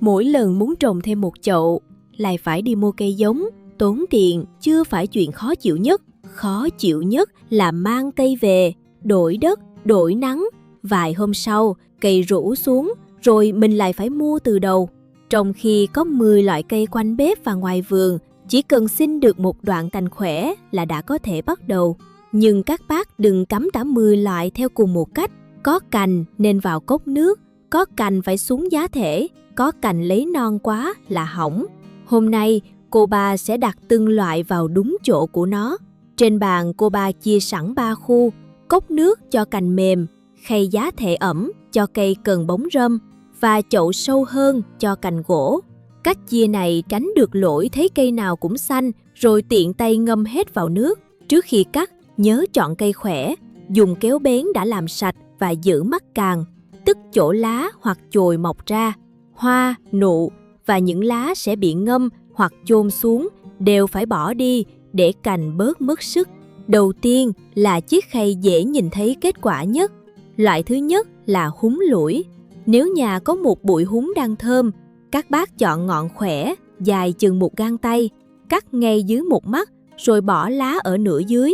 Mỗi lần muốn trồng thêm một chậu, lại phải đi mua cây giống, tốn tiền chưa phải chuyện khó chịu nhất. Khó chịu nhất là mang cây về, đổi đất, đổi nắng. Vài hôm sau, cây rũ xuống, rồi mình lại phải mua từ đầu. Trong khi có 10 loại cây quanh bếp và ngoài vườn, chỉ cần xin được một đoạn cành khỏe là đã có thể bắt đầu. Nhưng các bác đừng cắm cả 10 loại theo cùng một cách. Có cành nên vào cốc nước, có cành phải xuống giá thể, có cành lấy non quá là hỏng. Hôm nay, cô ba sẽ đặt từng loại vào đúng chỗ của nó. Trên bàn cô ba chia sẵn 3 khu: cốc nước cho cành mềm, khay giá thể ẩm cho cây cần bóng râm và chậu sâu hơn cho cành gỗ. Cách chia này tránh được lỗi thấy cây nào cũng xanh rồi tiện tay ngâm hết vào nước. Trước khi cắt, nhớ chọn cây khỏe, dùng kéo bén đã làm sạch và giữ mắc càng, tức chỗ lá hoặc chồi mọc ra. Hoa, nụ và những lá sẽ bị ngâm hoặc chôn xuống đều phải bỏ đi để cành bớt mất sức. Đầu tiên là chiếc khay dễ nhìn thấy kết quả nhất. Loại thứ nhất là húng lủi. Nếu nhà có một bụi húng đang thơm, các bác chọn ngọn khỏe, dài chừng 1 gang tay, cắt ngay dưới một mắt rồi bỏ lá ở nửa dưới.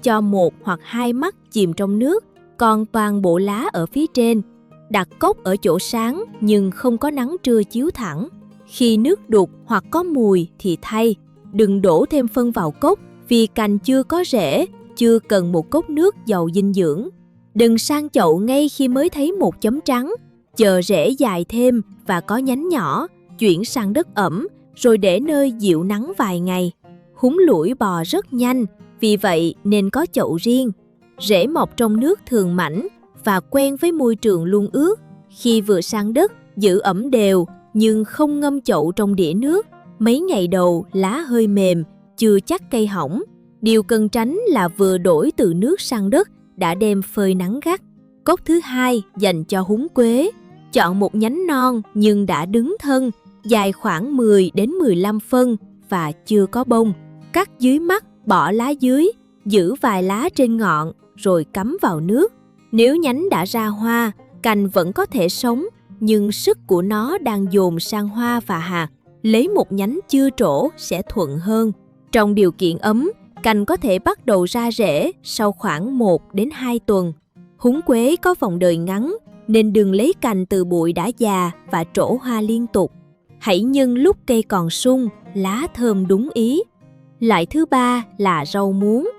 Cho 1 hoặc 2 mắt chìm trong nước, còn toàn bộ lá ở phía trên. Đặt cốc ở chỗ sáng nhưng không có nắng trưa chiếu thẳng. Khi nước đục hoặc có mùi thì thay. Đừng đổ thêm phân vào cốc vì cành chưa có rễ, chưa cần một cốc nước giàu dinh dưỡng. Đừng sang chậu ngay khi mới thấy một chấm trắng. Chờ rễ dài thêm và có nhánh nhỏ, chuyển sang đất ẩm rồi để nơi dịu nắng vài ngày. Húng lủi bò rất nhanh, vì vậy nên có chậu riêng. Rễ mọc trong nước thường mảnh và quen với môi trường luôn ướt. Khi vừa sang đất, giữ ẩm đều nhưng không ngâm chậu trong đĩa nước. Mấy ngày đầu lá hơi mềm, chưa chắc cây hỏng. Điều cần tránh là vừa đổi từ nước sang đất đã đem phơi nắng gắt. Cốc thứ hai dành cho húng quế. Chọn một nhánh non nhưng đã đứng thân, dài khoảng 10 đến 15 phân và chưa có bông. Cắt dưới mắt, bỏ lá dưới, giữ vài lá trên ngọn rồi cắm vào nước. Nếu nhánh đã ra hoa, cành vẫn có thể sống, nhưng sức của nó đang dồn sang hoa và hạt. Lấy một nhánh chưa trổ sẽ thuận hơn. Trong điều kiện ấm, cành có thể bắt đầu ra rễ sau khoảng 1 đến 2 tuần. Húng quế có vòng đời ngắn, nên đừng lấy cành từ bụi đã già và trổ hoa liên tục. Hãy nhân lúc cây còn sung, lá thơm đúng ý. Loại thứ ba là rau muống.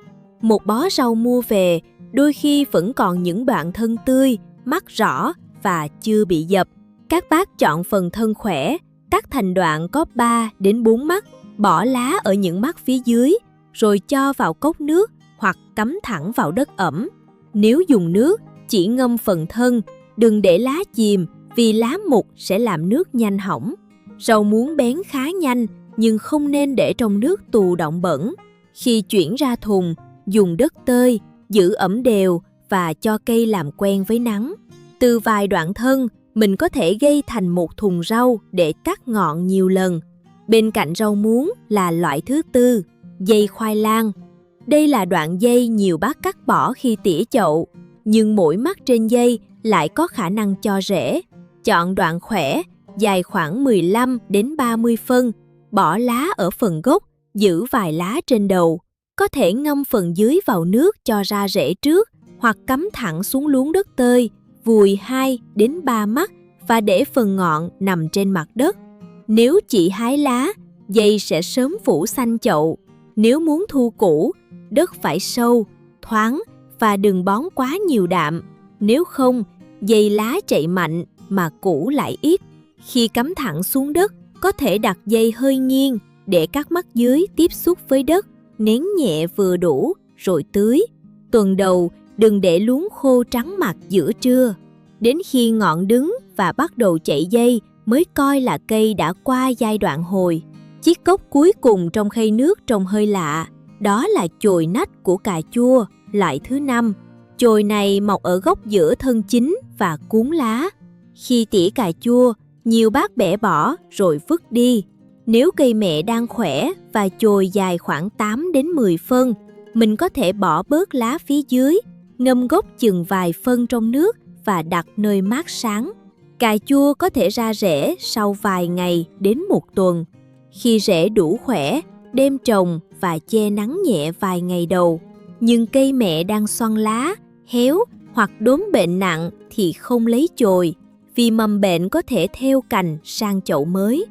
Một bó rau mua về, đôi khi vẫn còn những đoạn thân tươi, mắt rõ và chưa bị dập. Các bác chọn phần thân khỏe, cắt thành đoạn có 3 đến 4 mắt, bỏ lá ở những mắt phía dưới, rồi cho vào cốc nước hoặc cắm thẳng vào đất ẩm. Nếu dùng nước, chỉ ngâm phần thân, đừng để lá chìm vì lá mục sẽ làm nước nhanh hỏng. Rau muống bén khá nhanh nhưng không nên để trong nước tù đọng bẩn. Khi chuyển ra thùng, dùng đất tơi, giữ ẩm đều và cho cây làm quen với nắng. Từ vài đoạn thân, mình có thể gây thành một thùng rau để cắt ngọn nhiều lần. Bên cạnh rau muống là loại thứ tư, dây khoai lang. Đây là đoạn dây nhiều bác cắt bỏ khi tỉa chậu, nhưng mỗi mắt trên dây lại có khả năng cho rễ. Chọn đoạn khỏe, dài khoảng 15 đến 30 phân, bỏ lá ở phần gốc, giữ vài lá trên đầu. Có thể ngâm phần dưới vào nước cho ra rễ trước, hoặc cắm thẳng xuống luống đất tơi, vùi 2 đến 3 mắt và để phần ngọn nằm trên mặt đất. Nếu chỉ hái lá, dây sẽ sớm phủ xanh chậu. Nếu muốn thu củ, đất phải sâu, thoáng và đừng bón quá nhiều đạm. Nếu không, dây lá chạy mạnh mà củ lại ít. Khi cắm thẳng xuống đất, có thể đặt dây hơi nghiêng để các mắt dưới tiếp xúc với đất, nén nhẹ vừa đủ rồi tưới. Tuần đầu, đừng để luống khô trắng mặt giữa trưa. Đến khi ngọn đứng và bắt đầu chạy dây mới coi là cây đã qua giai đoạn hồi. Chiếc cốc cuối cùng trong khay nước trông hơi lạ, đó là chồi nách của cà chua, loại thứ 5. Chồi này mọc ở gốc giữa thân chính và cuốn lá. Khi tỉa cà chua, nhiều bác bẻ bỏ rồi vứt đi. Nếu cây mẹ đang khỏe và chồi dài khoảng 8 đến 10 phân, mình có thể bỏ bớt lá phía dưới, ngâm gốc chừng vài phân trong nước và đặt nơi mát sáng. Cà chua có thể ra rễ sau vài ngày đến 1 tuần. Khi rễ đủ khỏe, đem trồng và che nắng nhẹ vài ngày đầu. Nhưng cây mẹ đang xoăn lá, héo hoặc đốm bệnh nặng thì không lấy chồi, vì mầm bệnh có thể theo cành sang chậu mới.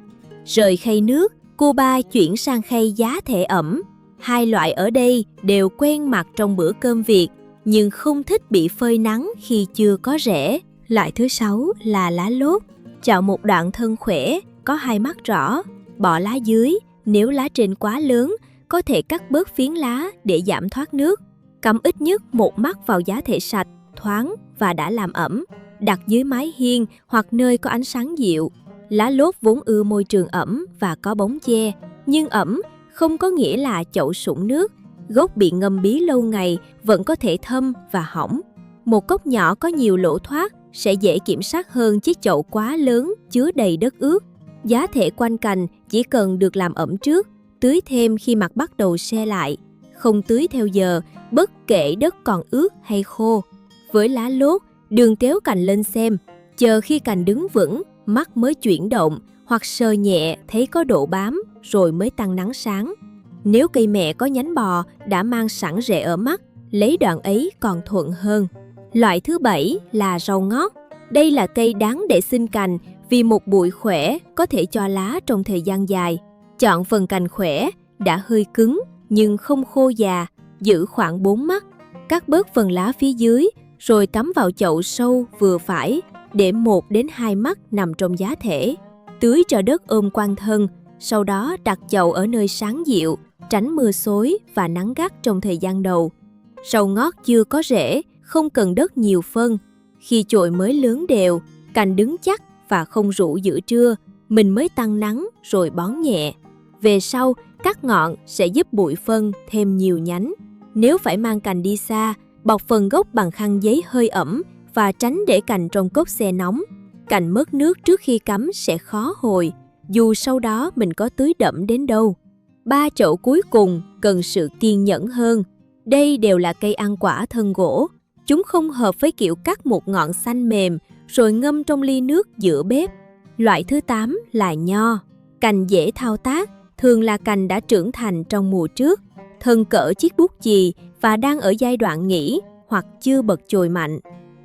Rời khay nước, cô ba chuyển sang khay giá thể ẩm. Hai loại ở đây đều quen mặt trong bữa cơm Việt, nhưng không thích bị phơi nắng khi chưa có rễ. Loại thứ 6 là lá lốt. Chọn một đoạn thân khỏe, có 2 mắt rõ, bỏ lá dưới. Nếu lá trên quá lớn, có thể cắt bớt phiến lá để giảm thoát nước. Cắm ít nhất 1 mắt vào giá thể sạch, thoáng và đã làm ẩm. Đặt dưới mái hiên hoặc nơi có ánh sáng dịu. Lá lốt vốn ưa môi trường ẩm và có bóng che, nhưng ẩm không có nghĩa là chậu sũng nước. Gốc bị ngâm bí lâu ngày vẫn có thể thâm và hỏng. Một cốc nhỏ có nhiều lỗ thoát sẽ dễ kiểm soát hơn chiếc chậu quá lớn chứa đầy đất ướt. Giá thể quanh cành chỉ cần được làm ẩm trước, tưới thêm khi mặt bắt đầu se lại. Không tưới theo giờ, bất kể đất còn ướt hay khô. Với lá lốt, đừng kéo cành lên xem, chờ khi cành đứng vững, mắt mới chuyển động hoặc sờ nhẹ thấy có độ bám rồi mới tăng nắng sáng. Nếu cây mẹ có nhánh bò đã mang sẵn rễ ở mắt, lấy đoạn ấy còn thuận hơn. Loại thứ 7 là rau ngót. Đây là cây đáng để sinh cành vì một bụi khỏe có thể cho lá trong thời gian dài. Chọn phần cành khỏe, đã hơi cứng nhưng không khô già, giữ khoảng 4 mắt. Cắt bớt phần lá phía dưới rồi cắm vào chậu sâu vừa phải, để 1 đến 2 mắt nằm trong giá thể. Tưới cho đất ôm quanh thân, sau đó đặt chậu ở nơi sáng dịu, tránh mưa xối và nắng gắt trong thời gian đầu. Rau ngót chưa có rễ, không cần đất nhiều phân. Khi chồi mới lớn đều, cành đứng chắc và không rũ giữa trưa, mình mới tăng nắng rồi bón nhẹ. Về sau, cắt ngọn sẽ giúp bụi phân thêm nhiều nhánh. Nếu phải mang cành đi xa, bọc phần gốc bằng khăn giấy hơi ẩm và tránh để cành trong cốc xe nóng. Cành mất nước trước khi cắm sẽ khó hồi, dù sau đó mình có tưới đẫm đến đâu. 3 chậu cuối cùng cần sự kiên nhẫn hơn. Đây đều là cây ăn quả thân gỗ. Chúng không hợp với kiểu cắt một ngọn xanh mềm rồi ngâm trong ly nước giữa bếp. Loại thứ 8 là nho. Cành dễ thao tác, thường là cành đã trưởng thành trong mùa trước, thân cỡ chiếc bút chì và đang ở giai đoạn nghỉ hoặc chưa bật chồi mạnh.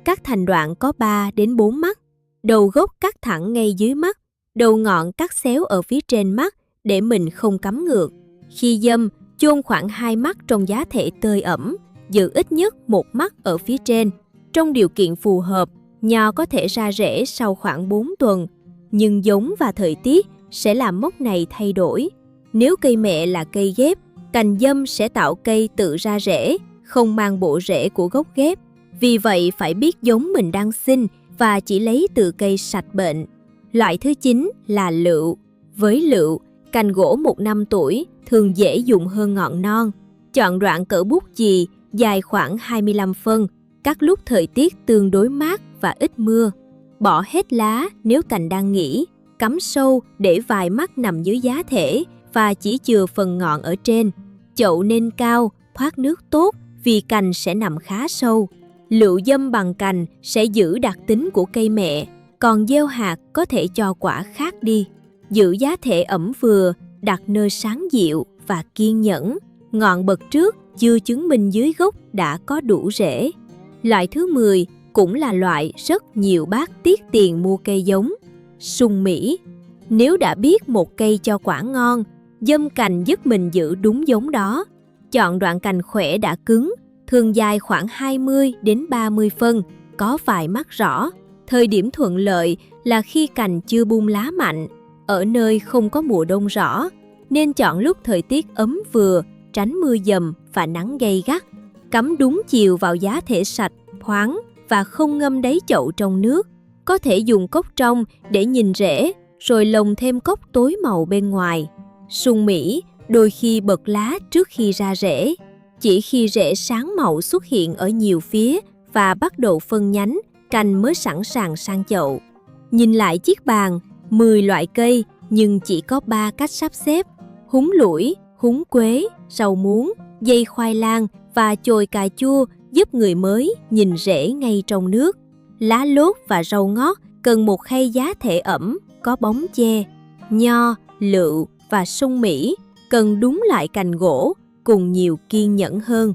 Cắt thành đoạn có 3 đến 4 mắt. Đầu gốc cắt thẳng ngay dưới mắt, đầu ngọn cắt xéo ở phía trên mắt để mình không cắm ngược. Khi dâm, chôn khoảng 2 mắt trong giá thể tơi ẩm, giữ ít nhất 1 mắt ở phía trên. Trong điều kiện phù hợp, nho có thể ra rễ sau khoảng 4 tuần, nhưng giống và thời tiết sẽ làm mốc này thay đổi. Nếu cây mẹ là cây ghép, cành dâm sẽ tạo cây tự ra rễ, không mang bộ rễ của gốc ghép. Vì vậy phải biết giống mình đang xin và chỉ lấy từ cây sạch bệnh. Loại thứ 9 là lựu. Với lựu, cành gỗ 1 năm tuổi thường dễ dùng hơn ngọn non. Chọn đoạn cỡ bút chì, dài khoảng 25 phân, cắt lúc thời tiết tương đối mát và ít mưa. Bỏ hết lá nếu cành đang nghỉ, cắm sâu để vài mắt nằm dưới giá thể và chỉ chừa phần ngọn ở trên. Chậu nên cao, thoát nước tốt vì cành sẽ nằm khá sâu. Lựu dâm bằng cành sẽ giữ đặc tính của cây mẹ, còn gieo hạt có thể cho quả khác đi. Giữ giá thể ẩm vừa, đặt nơi sáng dịu và kiên nhẫn. Ngọn bật trước chưa chứng minh dưới gốc đã có đủ rễ. Loại thứ 10 cũng là loại rất nhiều bác tiếc tiền mua cây giống. Sung Mỹ. Nếu đã biết một cây cho quả ngon, dâm cành giúp mình giữ đúng giống đó. Chọn đoạn cành khỏe đã cứng, thường dài khoảng 20 đến 30 phân, có vài mắt rõ. Thời điểm thuận lợi là khi cành chưa bung lá mạnh, ở nơi không có mùa đông rõ, nên chọn lúc thời tiết ấm vừa, tránh mưa dầm và nắng gay gắt. Cắm đúng chiều vào giá thể sạch, thoáng và không ngâm đáy chậu trong nước. Có thể dùng cốc trong để nhìn rễ, rồi lồng thêm cốc tối màu bên ngoài. Sung Mỹ đôi khi bật lá trước khi ra rễ. Chỉ khi rễ sáng màu xuất hiện ở nhiều phía và bắt đầu phân nhánh, cành mới sẵn sàng sang chậu. Nhìn lại chiếc bàn, 10 loại cây nhưng chỉ có 3 cách sắp xếp. Húng lủi, húng quế, rau muống, dây khoai lang và chồi cà chua giúp người mới nhìn rễ ngay trong nước. Lá lốt và rau ngót cần một khay giá thể ẩm, có bóng che. Nho, lựu và sung Mỹ cần đúng loại cành gỗ cùng nhiều kiên nhẫn hơn.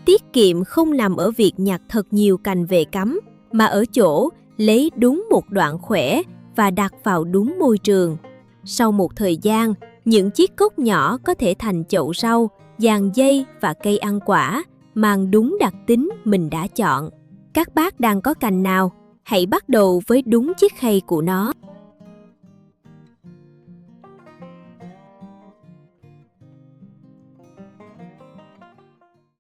Tiết kiệm không nằm ở việc nhặt thật nhiều cành về cắm, mà ở chỗ lấy đúng một đoạn khỏe và đặt vào đúng môi trường. Sau một thời gian, những chiếc cốc nhỏ có thể thành chậu rau, giàn dây và cây ăn quả, mang đúng đặc tính mình đã chọn. Các bác đang có cành nào? Hãy bắt đầu với đúng chiếc khay của nó.